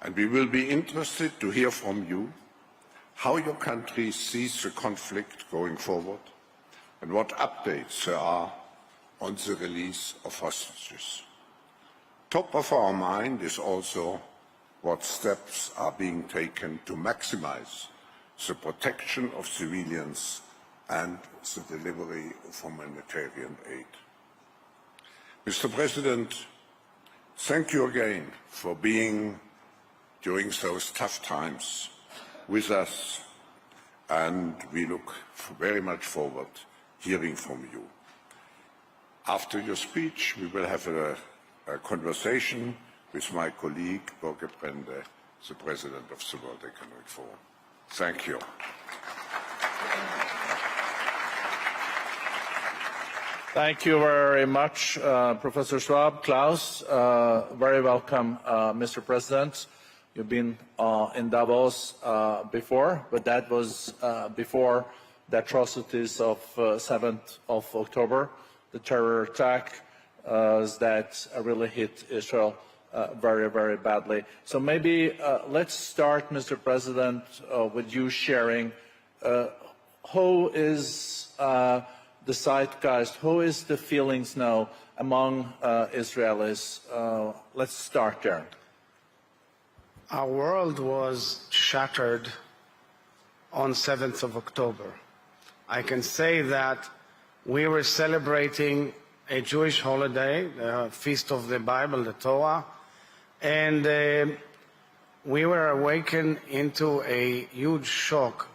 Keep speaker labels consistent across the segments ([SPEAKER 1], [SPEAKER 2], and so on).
[SPEAKER 1] And we will be interested to hear from you how your country sees the conflict going forward and what updates there are on the release of hostages. Top of our mind is also what steps are being taken to maximize the protection of civilians and the delivery of humanitarian aid. Mr. President, thank you again for being, during those tough times, with us, and we look very much forward to hearing from you. After your speech, we will have a conversation with my colleague, Borge Brende, the President of the World Economic Forum. Thank you.
[SPEAKER 2] Thank you very much, Professor Schwab. Klaus, very welcome, Mr. President. You've been in Davos before, but that was before the atrocities of 7th of October, the terror attack that really hit Israel very, very badly. So maybe let's start, Mr. President, with you sharing how is the zeitgeist, how is the feelings now among Israelis? Let's start there.
[SPEAKER 3] Our world was shattered on 7th of October. I can say that we were celebrating a Jewish holiday, the Feast of the Bible, the Torah, and we were awakened into a huge shock,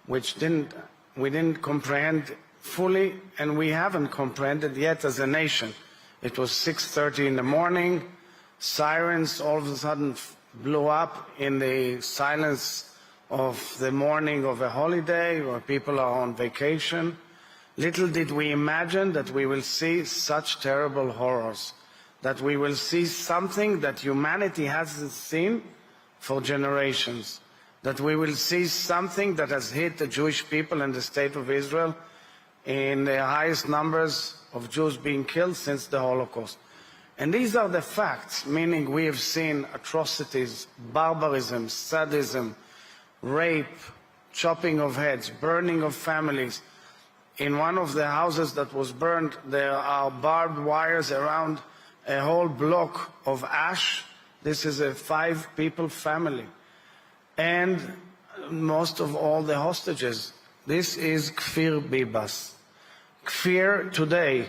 [SPEAKER 3] which we didn't comprehend fully, and we haven't comprehended yet as a nation. It was 6:30 in the morning, sirens all of a sudden blew up in the silence of the morning of a holiday where people are on vacation. Little did we imagine that we will see such terrible horrors, that we will see something that humanity hasn't seen for generations, that we will see something that has hit the Jewish people and the state of Israel in the highest numbers of Jews being killed since the Holocaust. And these are the facts, meaning we have seen atrocities, barbarism, sadism, rape, chopping of heads, burning of families. In one of the houses that was burned, there are barbed wires around a whole block of ash. This is a 5-people family. And most of all the hostages. This is Kfir Bibas. Kfir today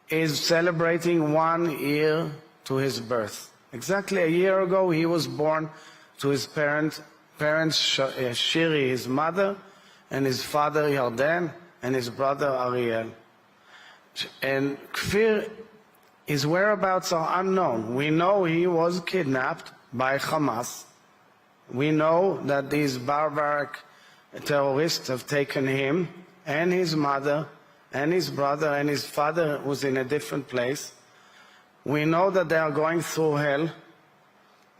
[SPEAKER 3] is celebrating 1 year to his birth. Exactly a year ago, he was born to his parents, Shiri, his mother, and his father, Yarden, and his brother, Ariel. And Kfir, his whereabouts are unknown. We know he was kidnapped by Hamas. We know that these barbaric terrorists have taken him and his mother and his brother and his father, who's in a different place. We know that they are going through hell,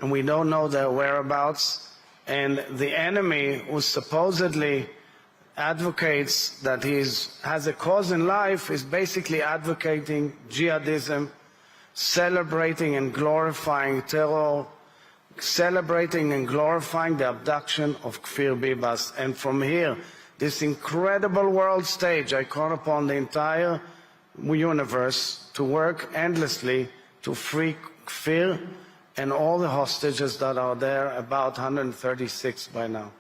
[SPEAKER 3] and we don't know their whereabouts. And the enemy, who supposedly advocates that he has a cause in life, is basically advocating jihadism, celebrating and glorifying terror, celebrating and glorifying the abduction of Kfir Bibas. And from here, this incredible world stage, I call upon the entire universe to work endlessly to free Kfir and all the hostages that are there, about 136 by now.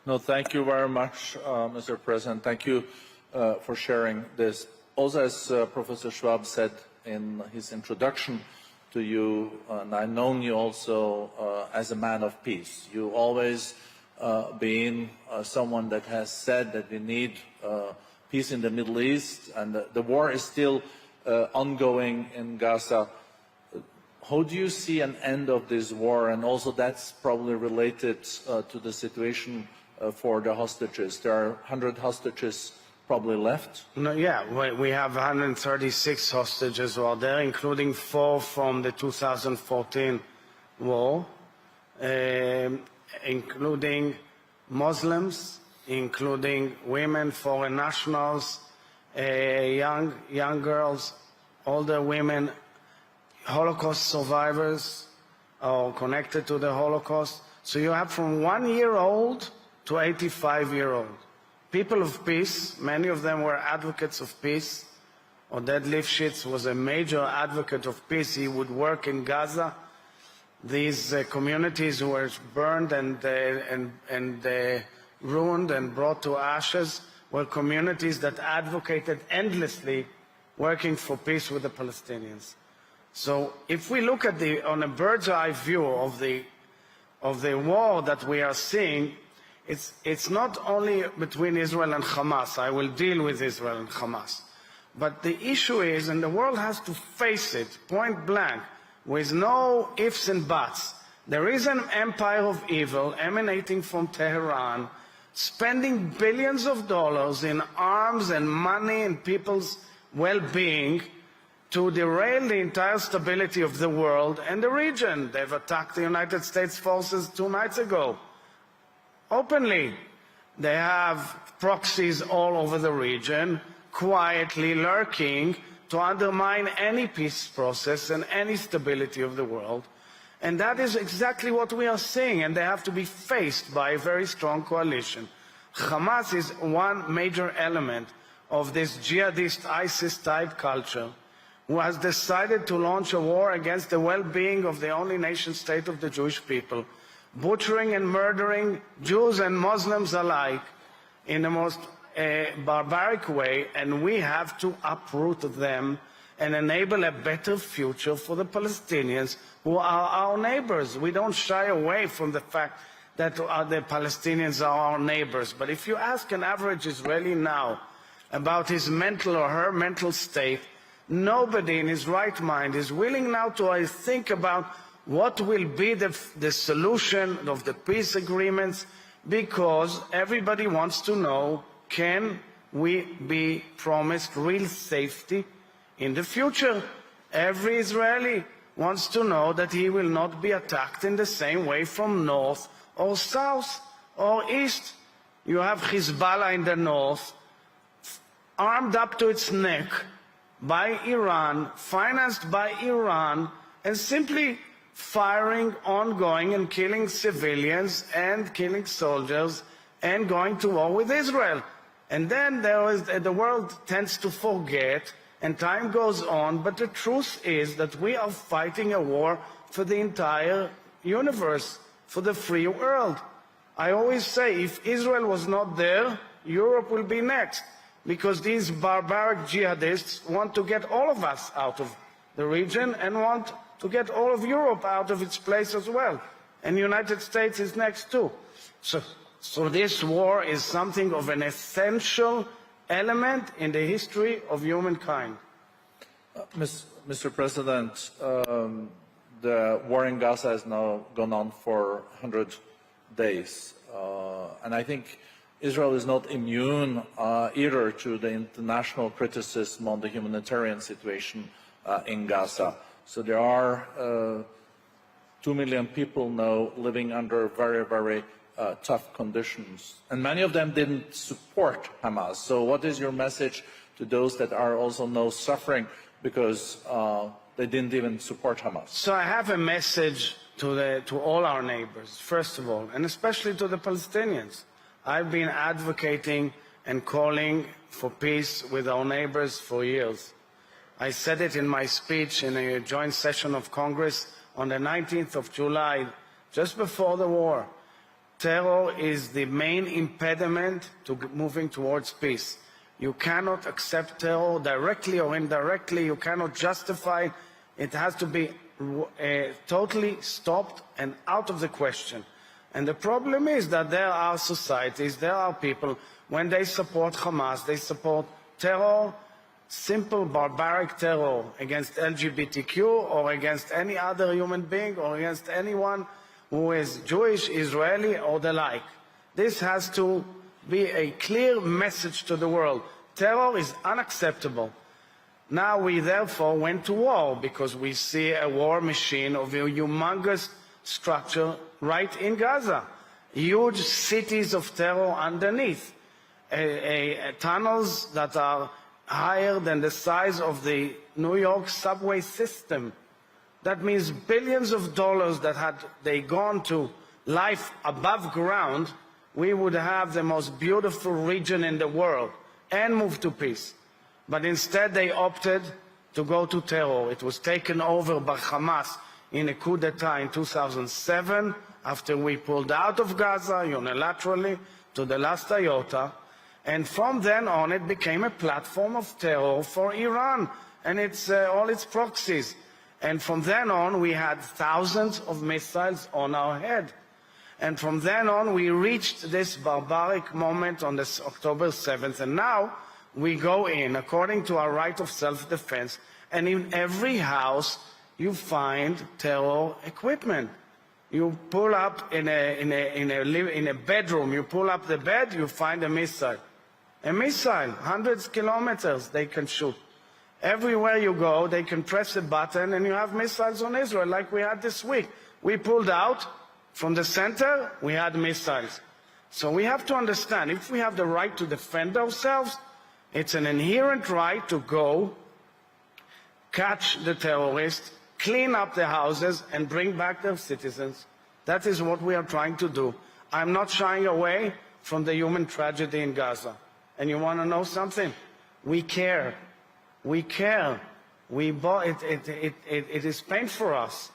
[SPEAKER 2] No, thank you very much, Mr. President. Thank you for sharing this. Also, as Professor Schwab said in his introduction to you, and I've known you also as a man of peace. You always been someone that has said that we need peace in the Middle East, and the war is still ongoing in Gaza. How do you see an end of this war? And also that's probably related to the situation for the hostages. There are 100 hostages probably left.
[SPEAKER 3] No, yeah, we have 136 hostages who are there, including 4 from the 2014 war, including Muslims, including women, foreign nationals, young girls, older women, Holocaust survivors, or connected to the Holocaust. So you have from 1-year-old to 85-year-old. People of peace, many of them were advocates of peace. Oded Lifshitz was a major advocate of peace. He would work in Gaza. These communities were burned and ruined and brought to ashes were communities that advocated endlessly working for peace with the Palestinians. So if we look at on a bird's eye view of the war that we are seeing, it's not only between Israel and Hamas. I will deal with Israel and Hamas. But the issue is, and the world has to face it point blank, with no ifs and buts, there is an empire of evil emanating from Tehran, spending billions of dollars in arms and money and people's well-being to derail the entire stability of the world and the region. They've attacked the United States forces 2 nights ago, openly. They have proxies all over the region, quietly lurking to undermine any peace process and any stability of the world. And that is exactly what we are seeing, and they have to be faced by a very strong coalition. Hamas is one major element of this jihadist ISIS-type culture who has decided to launch a war against the well-being of the only nation-state of the Jewish people, butchering and murdering Jews and Muslims alike in the most barbaric way, and we have to uproot them and enable a better future for the Palestinians who are our neighbors. We don't shy away from the fact that the Palestinians are our neighbors. But if you ask an average Israeli now about his mental or her mental state, nobody in his right mind is willing now to think about what will be the solution of the peace agreements, because everybody wants to know, can we be promised real safety in the future? Every Israeli wants to know that he will not be attacked in the same way from north or south or east. You have Hezbollah in the north, armed up to its neck by Iran, financed by Iran, and simply firing ongoing and killing civilians and killing soldiers and going to war with Israel. And then the world tends to forget, and time goes on, but the truth is that we are fighting a war for the entire universe, for the free world. I always say, if Israel was not there, Europe will be next, because these barbaric jihadists want to get all of us out of the region and want to get all of Europe out of its place as well. And the United States is next too. So this war is something of an essential element in the history of humankind.
[SPEAKER 2] Mr. President, the war in Gaza has now gone on for 100 days. And I think Israel is not immune either to the international criticism on the humanitarian situation in Gaza. So there are 2 million people now living under very, very tough conditions. And many of them didn't support Hamas. So what is your message to those that are also now suffering because they didn't even support Hamas?
[SPEAKER 3] So I have a message to all our neighbors, first of all, and especially to the Palestinians. I've been advocating and calling for peace with our neighbors for years. I said it in my speech in a joint session of Congress on the 19th of July, just before the war. Terror is the main impediment to moving towards peace. You cannot accept terror directly or indirectly. You cannot justify it. It has to be totally stopped and out of the question. And the problem is that there are societies, there are people, when they support Hamas, they support terror, simple barbaric terror against LGBTQ or against any other human being or against anyone who is Jewish, Israeli, or the like. This has to be a clear message to the world. Terror is unacceptable. Now we therefore went to war because we see a war machine of a humongous structure right in Gaza. Huge cities of terror underneath. Tunnels that are higher than the size of the New York subway system. That means billions of dollars that had they gone to life above ground, we would have the most beautiful region in the world and move to peace. But instead they opted to go to terror. It was taken over by Hamas in a coup d'etat in 2007, after we pulled out of Gaza unilaterally to the last iota. And from then on, it became a platform of terror for Iran and all its proxies. And from then on, we had thousands of missiles on our head. And from then on, we reached this barbaric moment on this October 7th. And now we go in, according to our right of self-defense, and in every house you find terror equipment. You pull up in a bedroom, you pull up the bed, you find a missile. A missile, hundreds of kilometers they can shoot. Everywhere you go, they can press a button and you have missiles on Israel, like we had this week. We pulled out from the center, we had missiles. So we have to understand, if we have the right to defend ourselves, it's an inherent right to go, catch the terrorists, clean up the houses, and bring back their citizens. That is what we are trying to do. I'm not shying away from the human tragedy in Gaza. And you want to know something? We care. We care. It is painful for us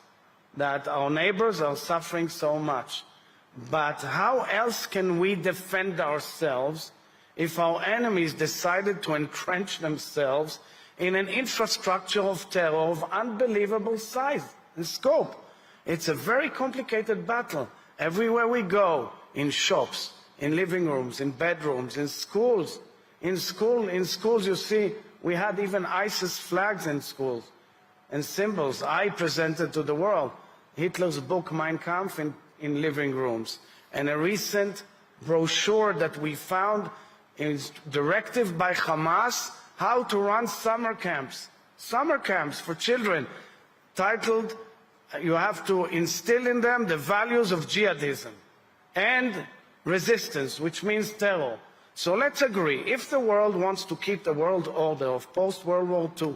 [SPEAKER 3] that our neighbors are suffering so much. But how else can we defend ourselves if our enemies decided to entrench themselves in an infrastructure of terror of unbelievable size and scope? It's a very complicated battle. Everywhere we go, in shops, in living rooms, in bedrooms, in schools. In schools, you see, we had even ISIS flags in schools and symbols. I presented to the world Hitler's book, Mein Kampf, in living rooms. And a recent brochure that we found is directive by Hamas, how to run summer camps for children, titled, you have to instill in them the values of jihadism and resistance, which means terror. So let's agree, if the world wants to keep the world order of post-World War II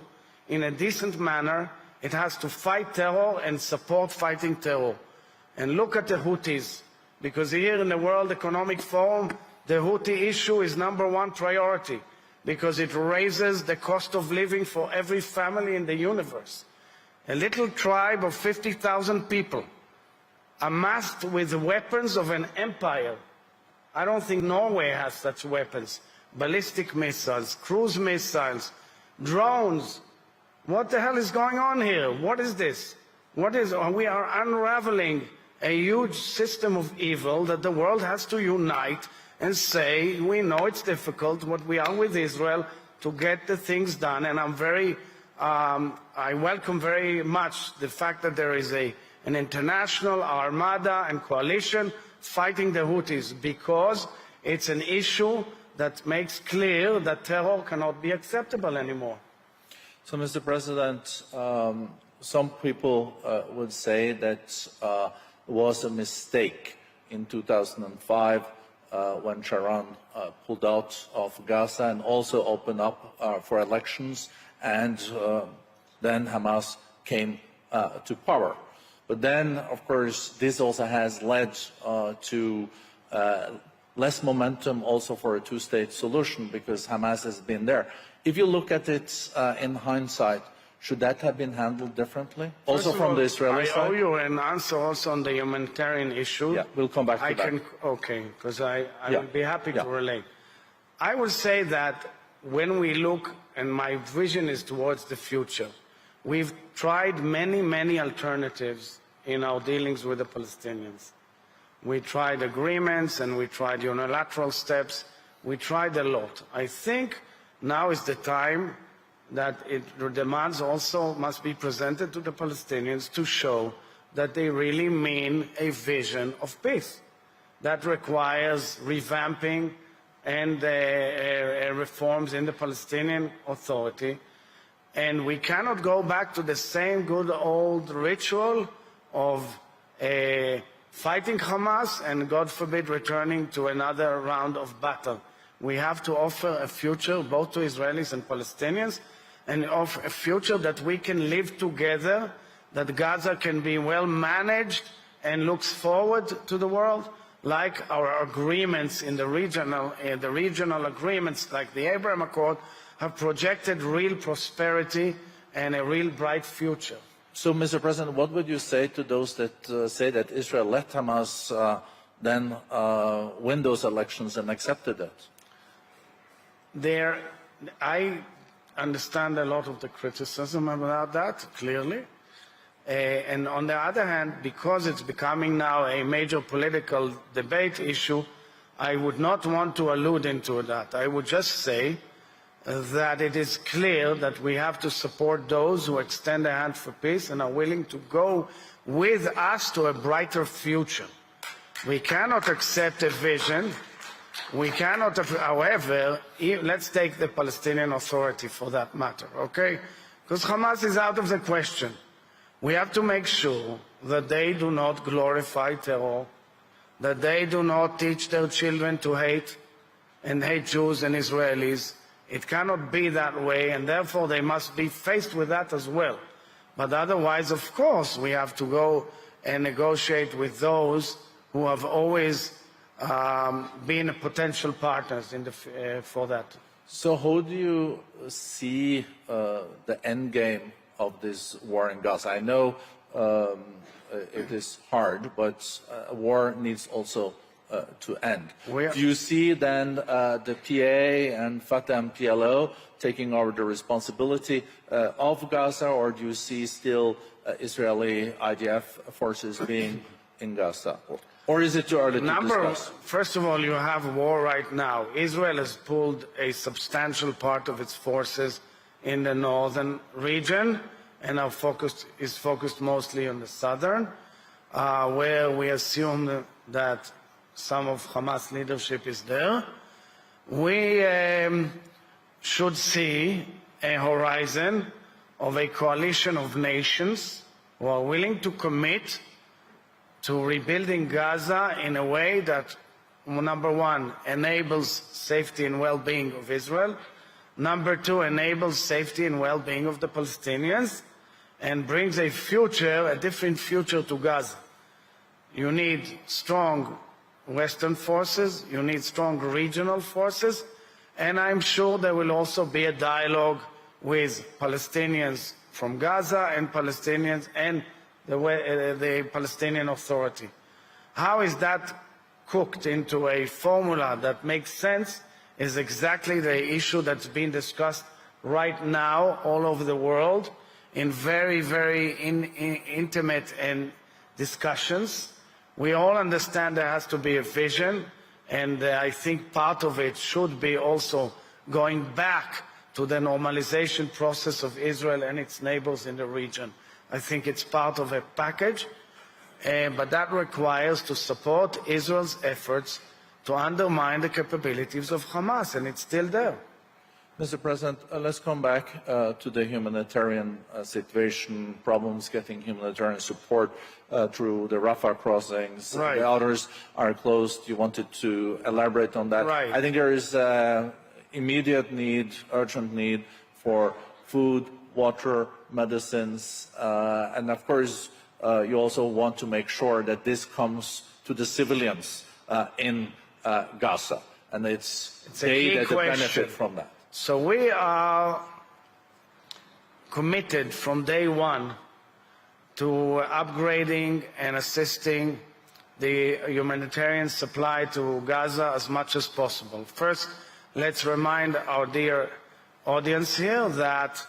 [SPEAKER 3] in a decent manner, it has to fight terror and support fighting terror. And look at the Houthis, because here in the World Economic Forum, the Houthi issue is #1 priority, because it raises the cost of living for every family in the universe. A little tribe of 50,000 people amassed with weapons of an empire. I don't think Norway has such weapons. Ballistic missiles, cruise missiles, drones. What the hell is going on here? What is this? We are unraveling a huge system of evil that the world has to unite and say, we know it's difficult, but we are with Israel to get the things done. And I welcome very much the fact that there is an international armada and coalition fighting the Houthis, because it's an issue that makes clear that terror cannot be acceptable anymore.
[SPEAKER 2] So, Mr. President, some people would say that it was a mistake in 2005 when Sharon pulled out of Gaza and also opened up for elections, and then Hamas came to power. But then, of course, this also has led to less momentum also for a two-state solution, because Hamas has been there. If you look at it in hindsight, should that have been handled differently? Also from the Israeli side?
[SPEAKER 3] I owe you an answer also on the humanitarian issue.
[SPEAKER 2] Yeah, we'll come back to that.
[SPEAKER 3] Okay, because I would be happy to relate. I would say that when we look, and my vision is towards the future, we've tried many alternatives in our dealings with the Palestinians. We tried agreements and we tried unilateral steps. We tried a lot. I think now is the time that the demands also must be presented to the Palestinians to show that they really mean a vision of peace. That requires revamping and reforms in the Palestinian Authority. And we cannot go back to the same good old ritual of fighting Hamas and, God forbid, returning to another round of battle. We have to offer a future both to Israelis and Palestinians, and offer a future that we can live together that Gaza can be well managed and looks forward to the world, like our agreements in the regional agreements, like the Abraham Accord, have projected real prosperity and a real bright future.
[SPEAKER 2] So, Mr. President, what would you say to those that say that Israel let Hamas then win those elections and accepted it?
[SPEAKER 3] I understand a lot of the criticism about that, clearly. And on the other hand, because it's becoming now a major political debate issue, I would not want to allude into that. I would just say that it is clear that we have to support those who extend a hand for peace and are willing to go with us to a brighter future. We cannot accept a vision. We cannot, however, let's take the Palestinian Authority for that matter, okay? Because Hamas is out of the question. We have to make sure that they do not glorify terror, that they do not teach their children to hate and hate Jews and Israelis. It cannot be that way, and therefore they must be faced with that as well. But otherwise, of course, we have to go and negotiate with those who have always been potential partners for that.
[SPEAKER 2] So how do you see the end game of this war in Gaza? I know it is hard, but war needs also to end. Do you see then the PA and Fatah and PLO taking over the responsibility of Gaza, or do you see still Israeli IDF forces being in Gaza? Or is it too early to discuss?
[SPEAKER 3] First of all, you have war right now. Israel has pulled a substantial part of its forces in the northern region, and our focus is focused mostly on the southern, where we assume that some of Hamas leadership is there. We should see a horizon of a coalition of nations who are willing to commit to rebuilding Gaza in a way that, number one, enables safety and well-being of Israel, number two, enables safety and well-being of the Palestinians, and brings a future, a different future to Gaza. You need strong Western forces, you need strong regional forces, and I'm sure there will also be a dialogue with Palestinians from Gaza and Palestinians and the Palestinian Authority. How is that cooked into a formula that makes sense is exactly the issue that's being discussed right now all over the world in very, very intimate and discussions. We all understand there has to be a vision, and I think part of it should be also going back to the normalization process of Israel and its neighbors in the region. I think it's part of a package, but that requires to support Israel's efforts to undermine the capabilities of Hamas, and it's still there.
[SPEAKER 2] Mr. President, let's come back to the humanitarian situation, problems getting humanitarian support through the Rafah crossings.
[SPEAKER 3] Right.
[SPEAKER 2] The others are closed. You wanted to elaborate on that.
[SPEAKER 3] Right.
[SPEAKER 2] I think there is immediate need, urgent need for food, water, medicines, and of course you also want to make sure that this comes to the civilians in Gaza, and it's they that benefit from that.
[SPEAKER 3] So we are committed from day one to upgrading and assisting the humanitarian supply to Gaza as much as possible. First, let's remind our dear audience here that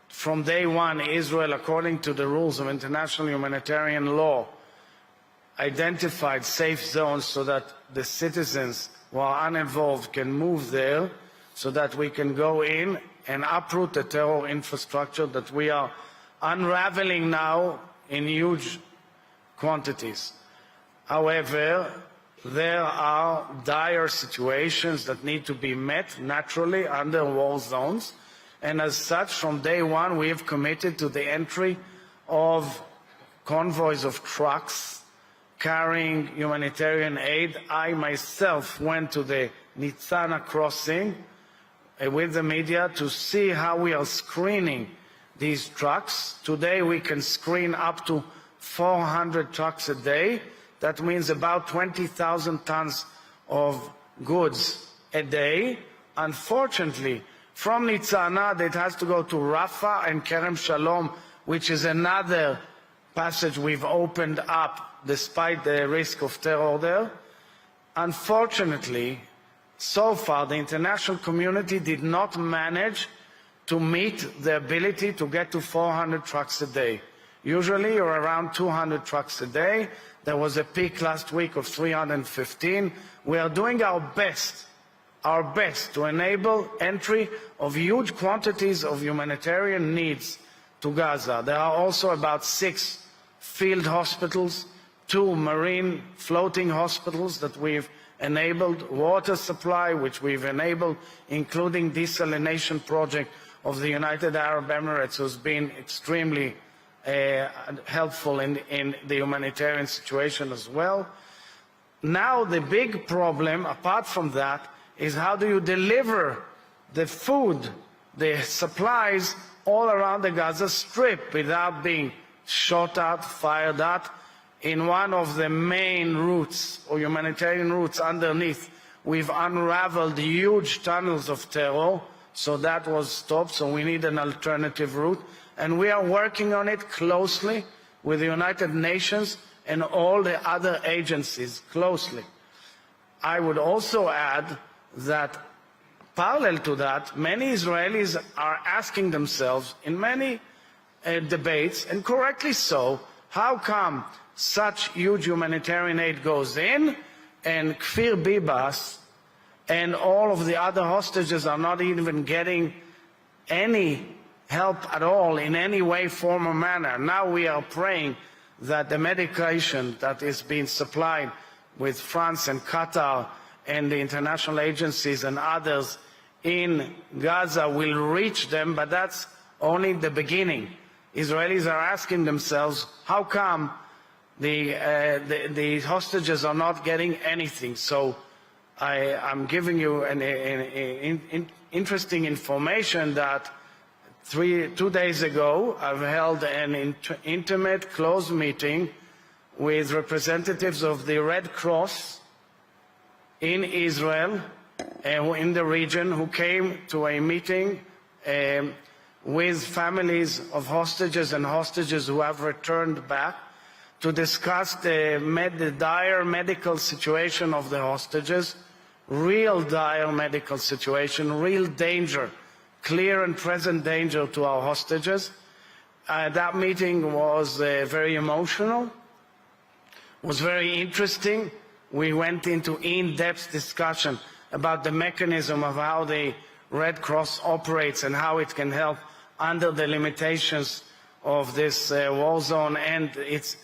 [SPEAKER 3] from day one, Israel, according to the rules of international humanitarian law, identified safe zones so that the citizens who are uninvolved can move there, so that we can go in and uproot the terror infrastructure that we are unraveling now in huge quantities. However, there are dire situations that need to be met naturally under war zones, and as such, from day one, we have committed to the entry of convoys of trucks carrying humanitarian aid. I myself went to the Nitzana crossing with the media to see how we are screening these trucks. Today we can screen up to 400 trucks a day. That means about 20,000 tons of goods a day. Unfortunately, from Nitzanad it has to go to Rafah and Kerem Shalom, which is another passage we've opened up despite the risk of terror there. Unfortunately, so far the international community did not manage to meet the ability to get to 400 trucks a day. Usually you're around 200 trucks a day. There was a peak last week of 315. We are doing our best to enable entry of huge quantities of humanitarian needs to Gaza. There are also about 6 field hospitals, 2 marine floating hospitals that we've enabled, water supply which we've enabled, including desalination project of the United Arab Emirates, who's been extremely helpful in the humanitarian situation as well. Now the big problem, apart from that, is how do you deliver the food, the supplies all around the Gaza Strip without being shot at, fired at. In one of the main routes or humanitarian routes underneath, we've unraveled huge tunnels of terror, so that was stopped, so we need an alternative route. And we are working on it closely with the United Nations and all the other agencies closely. I would also add that parallel to that, many Israelis are asking themselves in many debates, and correctly so, how come such huge humanitarian aid goes in and Kfir Bibas and all of the other hostages are not even getting any help at all in any way, form or manner. Now we are praying that the medication that is being supplied with France and Qatar and the international agencies and others in Gaza will reach them, but that's only the beginning. Israelis are asking themselves, how come the hostages are not getting anything? So I'm giving you an interesting information that 2 days ago I've held an intimate, close meeting with representatives of the Red Cross in Israel and in the region who came to a meeting with families of hostages and hostages who have returned back to discuss the dire medical situation of the hostages, real dire medical situation, real danger, clear and present danger to our hostages. That meeting was very emotional, was very interesting. We went into in-depth discussion about the mechanism of how the Red Cross operates and how it can help under the limitations of this war zone and its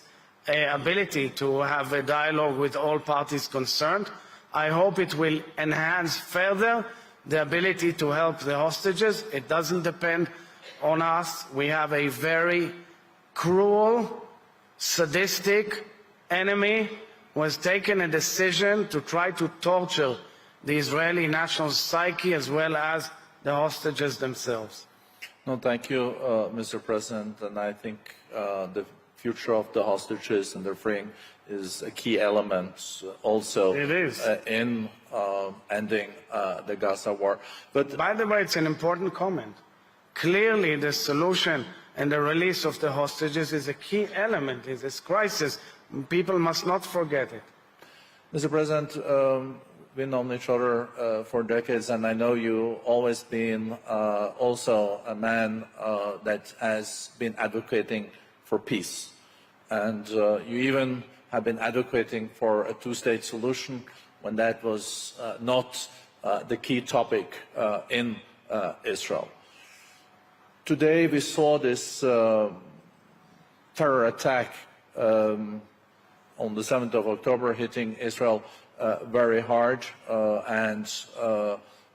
[SPEAKER 3] ability to have a dialogue with all parties concerned. I hope it will enhance further the ability to help the hostages. It doesn't depend on us. We have a very cruel, sadistic enemy who has taken a decision to try to torture the Israeli national psyche as well as the hostages themselves.
[SPEAKER 2] No, thank you, Mr. President, and I think the future of the hostages and their freeing is a key element also in ending the Gaza war. But
[SPEAKER 3] by the way, it's an important comment. Clearly, the solution and the release of the hostages is a key element in this crisis. People must not forget it.
[SPEAKER 2] Mr. President, we've known each other for decades, and I know you always been also a man that has been advocating for peace. And you even have been advocating for a two-state solution when that was not the key topic in Israel. Today we saw this terror attack on the 7th of October hitting Israel very hard, and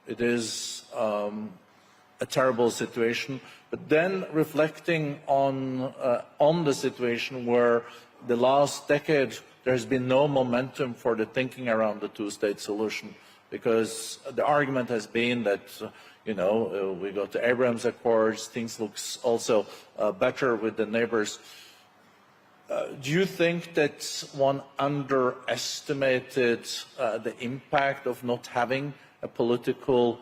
[SPEAKER 2] it is a terrible situation. But then reflecting on the situation where the last decade there has been no momentum for the thinking around the two-state solution, because the argument has been that You know, we got the Abraham Accords, things look also better with the neighbors. Do you think that one underestimated the impact of not having a political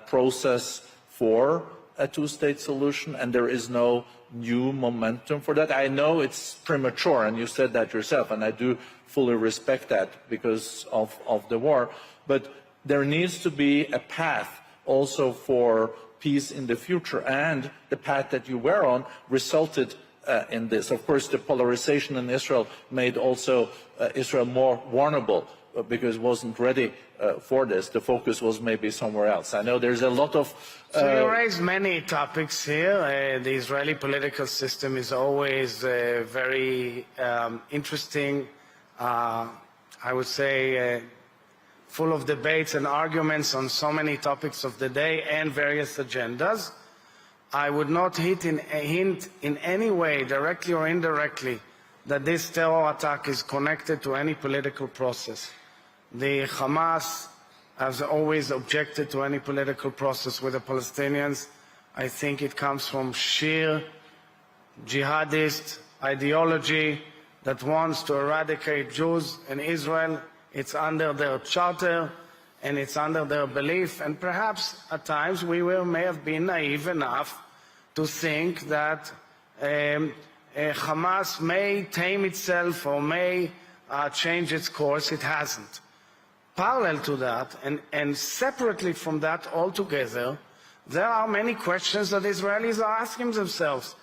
[SPEAKER 2] process for a two-state solution, and there is no new momentum for that? I know it's premature, and you said that yourself, and I do fully respect that because of the war, but there needs to be a path also for peace in the future, and the path that you were on resulted in this. Of course, the polarization in Israel made also Israel more vulnerable because it wasn't ready for this. The focus was maybe somewhere else. I know there's a lot of...
[SPEAKER 3] So you raised many topics here. The Israeli political system is always very interesting, I would say, full of debates and arguments on so many topics of the day and various agendas. I would not hint in any way, directly or indirectly, that this terror attack is connected to any political process. The Hamas has always objected to any political process with the Palestinians. I think it comes from sheer jihadist ideology that wants to eradicate Jews in Israel. It's under their charter and it's under their belief, and perhaps at times we may have been naive enough to think that Hamas may tame itself or may change its course. It hasn't. Parallel to that, and separately from that altogether, there are many questions that Israelis are asking themselves.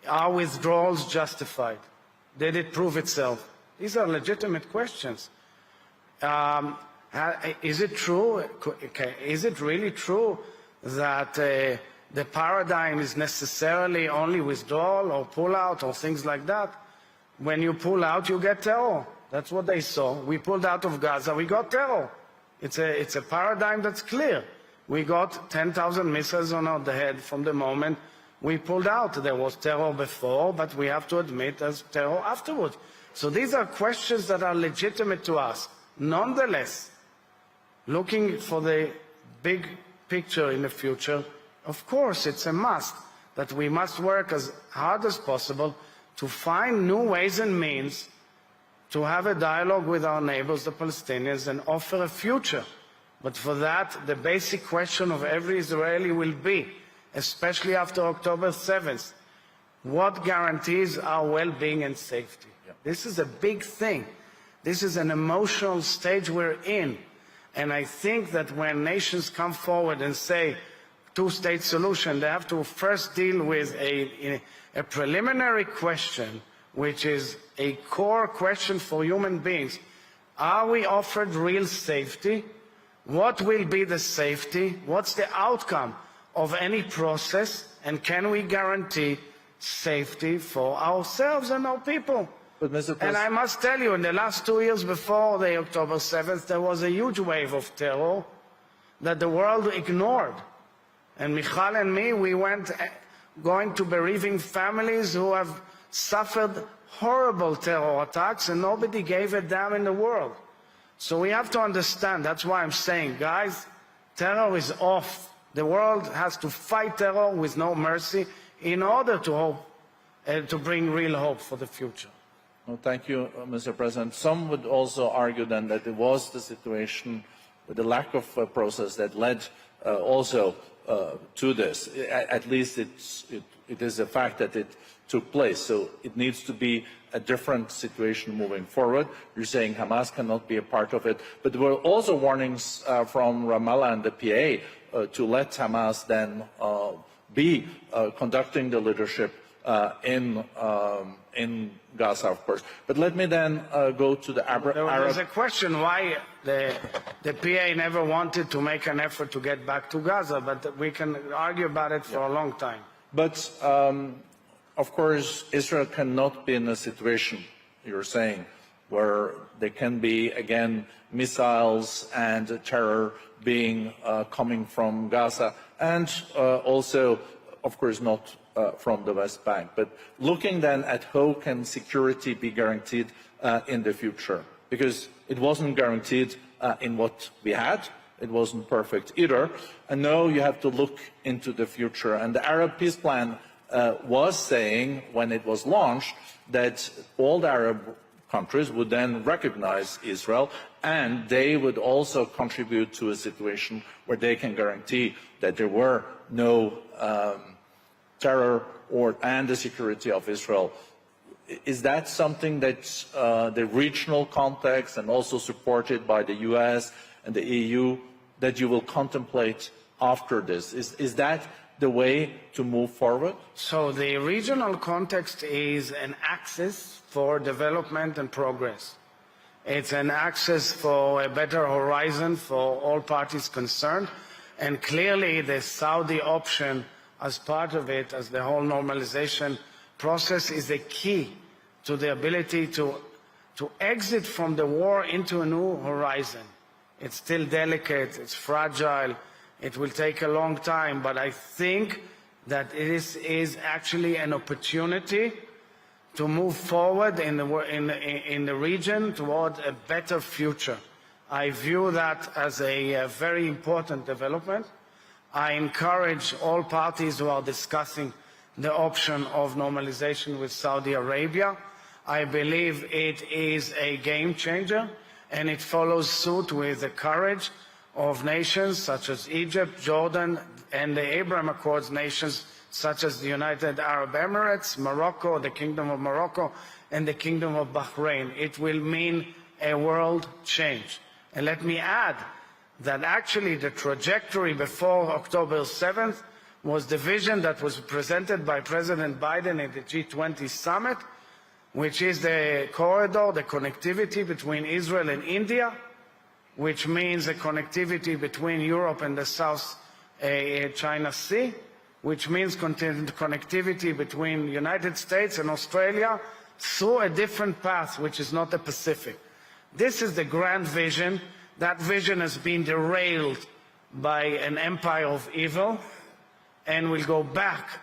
[SPEAKER 3] Are withdrawals justified? Did it prove itself? These are legitimate questions. Is it true? Is it really true that the paradigm is necessarily only withdrawal or pull-out or things like that? When you pull out, you get terror. That's what they saw. We pulled out of Gaza, we got terror. It's a paradigm that's clear. We got 10,000 missiles on our head from the moment we pulled out. There was terror before, but we have to admit there's terror afterwards. So these are questions that are legitimate to us. Nonetheless, looking for the big picture in the future, of course, it's a must that we must work as hard as possible to find new ways and means to have a dialogue with our neighbors, the Palestinians, and offer a future. But for that, the basic question of every Israeli will be, especially after October 7th, what guarantees our well-being and safety? Yeah. This is a big thing. This is an emotional stage we're in. And I think that when nations come forward and say, two-state solution, they have to first deal with a preliminary question, which is a core question for human beings. Are we offered real safety? What will be the safety? What's the outcome of any process? And can we guarantee safety for ourselves and our people?
[SPEAKER 2] But Mr.
[SPEAKER 3] And I must tell you, in the last 2 years before the October 7th, there was a huge wave of terror that the world ignored. And Michal and me, we went going to bereaving families who have suffered horrible terror attacks, and nobody gave a damn in the world. So we have to understand, that's why I'm saying, guys, terror is off. The world has to fight terror with no mercy in order to hope, to bring real hope for the future.
[SPEAKER 2] Well, thank you, Mr. President. Some would also argue then that it was the situation with the lack of process that led also to this. At least it is a fact that it took place. So it needs to be a different situation moving forward. You're saying Hamas cannot be a part of it. But there were also warnings from Ramallah and the PA to let Hamas then be conducting the leadership in Gaza, of course. But let me then go to the Arab...
[SPEAKER 3] There's a question why the PA never wanted to make an effort to get back to Gaza, but we can argue about it for a long time.
[SPEAKER 2] But, of course, Israel cannot be in a situation, you're saying, where there can be, again, missiles and terror being coming from Gaza, and also, of course, not from the West Bank. But looking then at how can security be guaranteed in the future, because it wasn't guaranteed in what we had. it wasn't perfect either. And now you have to look into the future. And the Arab Peace Plan was saying, when it was launched, that all the Arab countries would then recognize Israel, and they would also contribute to a situation where they can guarantee that there were no terror and the security of Israel. Is that something that the regional context and also supported by the US and the EU that you will contemplate after this? Is that the way to move forward?
[SPEAKER 3] So the regional context is an axis for development and progress. It's an axis for a better horizon for all parties concerned. And clearly the Saudi option as part of it, as the whole normalization process, is a key to the ability to exit from the war into a new horizon. It's still delicate, it's fragile, it will take a long time, but I think that it is actually an opportunity to move forward in the region toward a better future. I view that as a very important development. I encourage all parties who are discussing the option of normalization with Saudi Arabia. I believe it is a game changer, and it follows suit with the courage of nations such as Egypt, Jordan, and the Abraham Accords nations such as the United Arab Emirates, Morocco, the Kingdom of Morocco, and the Kingdom of Bahrain. It will mean a world change. And let me add that actually the trajectory before October 7th was the vision that was presented by President Biden at the G20 summit, which is the corridor, the connectivity between Israel and India, which means a connectivity between Europe and the South China Sea, which means connectivity between the United States and Australia through a different path, which is not the Pacific. This is the grand vision. That vision has been derailed by an empire of evil and will go back,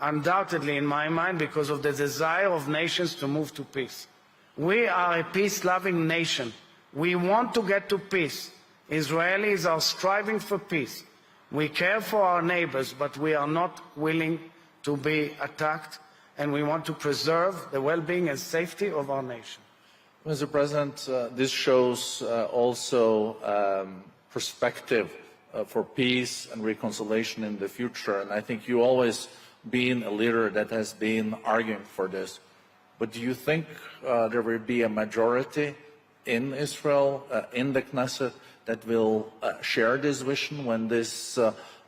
[SPEAKER 3] undoubtedly in my mind, because of the desire of nations to move to peace. We are a peace-loving nation. We want to get to peace. Israelis are striving for peace. We care for our neighbors, but we are not willing to be attacked, and we want to preserve the well-being and safety of our nation.
[SPEAKER 2] Mr. President, this shows also perspective for peace and reconciliation in the future, and I think you always been a leader that has been arguing for this. But do you think there will be a majority in Israel, in the Knesset, that will share this vision when this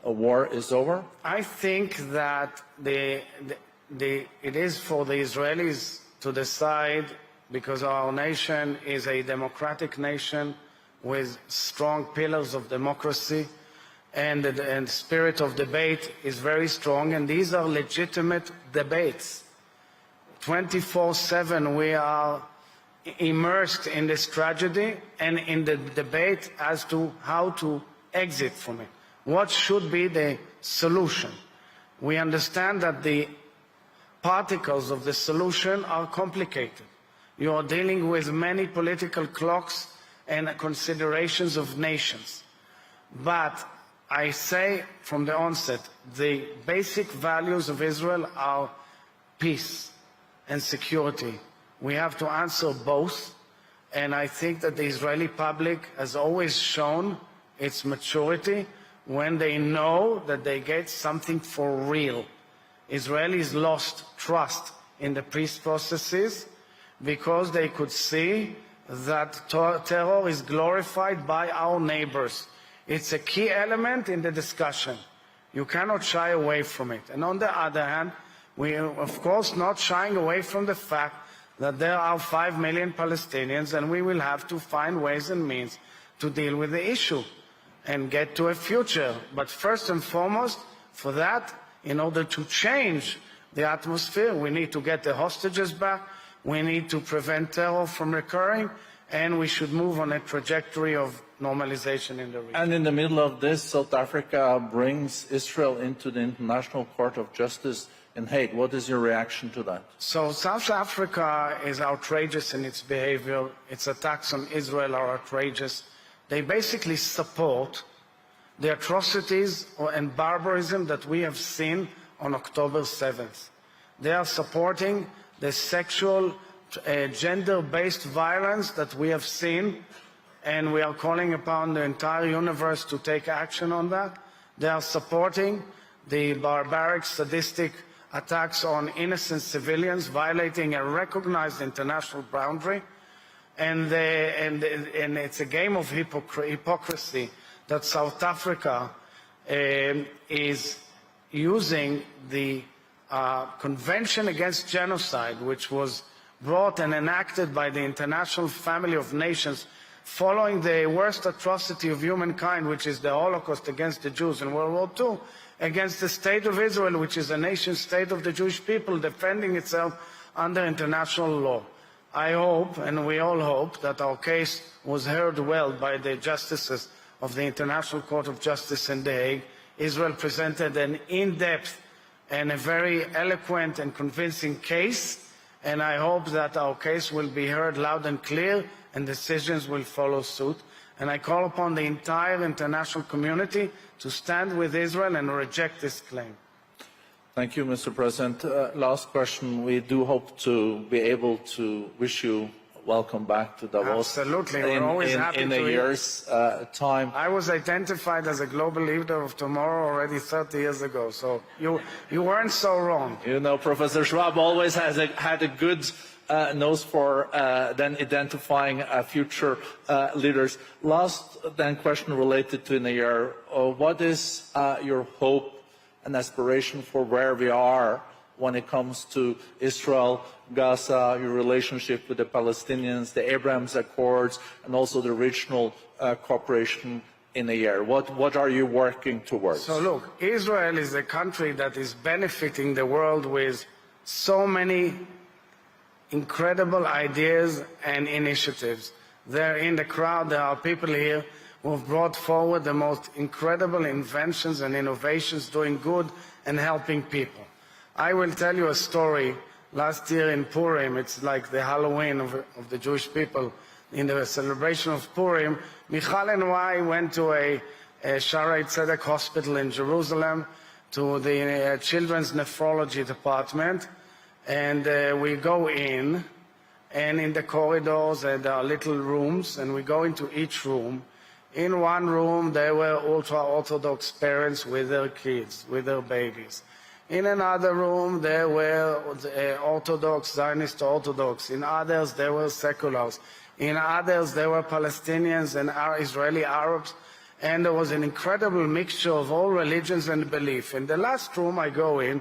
[SPEAKER 2] war is over?
[SPEAKER 3] I think that it is for the Israelis to decide, because our nation is a democratic nation with strong pillars of democracy, and the spirit of debate is very strong, and these are legitimate debates. 24/7 we are immersed in this tragedy and in the debate as to how to exit from it. What should be the solution? We understand that the particles of the solution are complicated. You are dealing with many political clocks and considerations of nations. But I say from the onset, the basic values of Israel are peace and security. We have to answer both, and I think that the Israeli public has always shown its maturity when they know that they get something for real. Israelis lost trust in the peace processes because they could see that terror is glorified by our neighbors. It's a key element in the discussion. You cannot shy away from it. And on the other hand, we are, of course, not shying away from the fact that there are 5 million Palestinians, and we will have to find ways and means to deal with the issue and get to a future. But first and foremost, for that, in order to change the atmosphere, we need to get the hostages back, we need to prevent terror from recurring, and we should move on a trajectory of normalization in the region.
[SPEAKER 2] And in the middle of this, South Africa brings Israel into the International Court of Justice in Hague. What is your reaction to that?
[SPEAKER 3] So South Africa is outrageous in its behavior. Its attacks on Israel are outrageous. They basically support the atrocities and barbarism that we have seen on October 7th. They are supporting the sexual, gender-based violence that we have seen, and we are calling upon the entire universe to take action on that. They are supporting the barbaric, sadistic attacks on innocent civilians, violating a recognized international boundary. And it's a game of hypocrisy that South Africa is using the Convention Against Genocide, which was brought and enacted by the International Family of Nations following the worst atrocity of humankind, which is the Holocaust against the Jews in World War II, against the State of Israel, which is a nation state of the Jewish people defending itself under international law. I hope, and we all hope, that our case was heard well by the justices of the International Court of Justice in The Hague. Israel presented an in-depth and a very eloquent and convincing case, and I hope that our case will be heard loud and clear and decisions will follow suit. And I call upon the entire international community to stand with Israel and reject this claim.
[SPEAKER 2] Thank you, Mr. President. Last question. We do hope to be able to wish you welcome back to Davos.
[SPEAKER 3] Absolutely. We're always happy
[SPEAKER 2] in
[SPEAKER 3] to
[SPEAKER 2] a year's time.
[SPEAKER 3] I was identified as a global leader of tomorrow already 30 years ago, so you weren't so wrong.
[SPEAKER 2] You know, Professor Schwab always had a good nose for then identifying future leaders. Last then question related to in a year. What is your hope and aspiration for where we are when it comes to Israel, Gaza, your relationship with the Palestinians, the Abraham Accords, and also the regional cooperation in a year? What are you working towards?
[SPEAKER 3] So look, Israel is a country that is benefiting the world with so many incredible ideas and initiatives. There in the crowd, there are people here who have brought forward the most incredible inventions and innovations, doing good and helping people. I will tell you a story. Last year in Purim, it's like the Halloween of the Jewish people. In the celebration of Purim, Michal and I went to a Shaarei Tzedek hospital in Jerusalem, to the children's nephrology department, and we go in, and in the corridors there are little rooms, and we go into each room. In one room, there were ultra-Orthodox parents with their kids, with their babies. In another room, there were Orthodox, Zionist Orthodox. In others, there were seculars. In others, there were Palestinians and Israeli Arabs. And there was an incredible mixture of all religions and belief. In the last room I go in,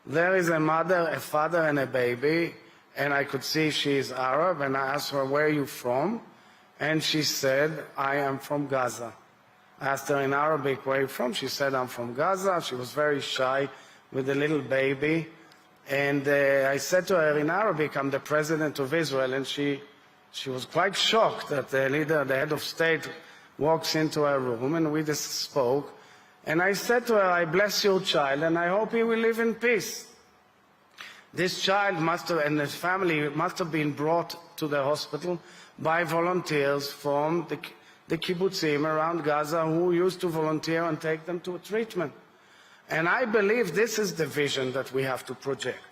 [SPEAKER 3] there is a mother, a father, and a baby. And I could see she is Arab. And I asked her, "Where are you from?" And she said, "I am from Gaza." I asked her in Arabic, "Where are you from?" She said, "I'm from Gaza." She was very shy with a little baby. And I said to her in Arabic, "I'm the president of Israel." And she was quite shocked that the leader, the head of state, walks into her room, and we just spoke. And I said to her, "I bless your child, and I hope he will live in peace." This child and his family must have been brought to the hospital by volunteers from the kibbutzim around Gaza who used to volunteer and take them to a treatment. And I believe this is the vision that we have to project.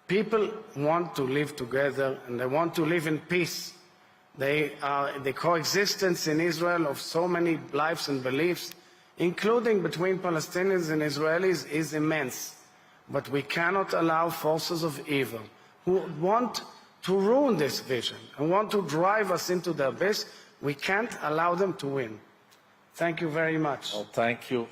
[SPEAKER 3] People want to live together, and they want to live in peace. The coexistence in Israel of so many lives and beliefs, including between Palestinians and Israelis, is immense. But we cannot allow forces of evil who want to ruin this vision and want to drive us into the abyss. We can't allow them to win. Thank you very much.
[SPEAKER 2] Well, thank you.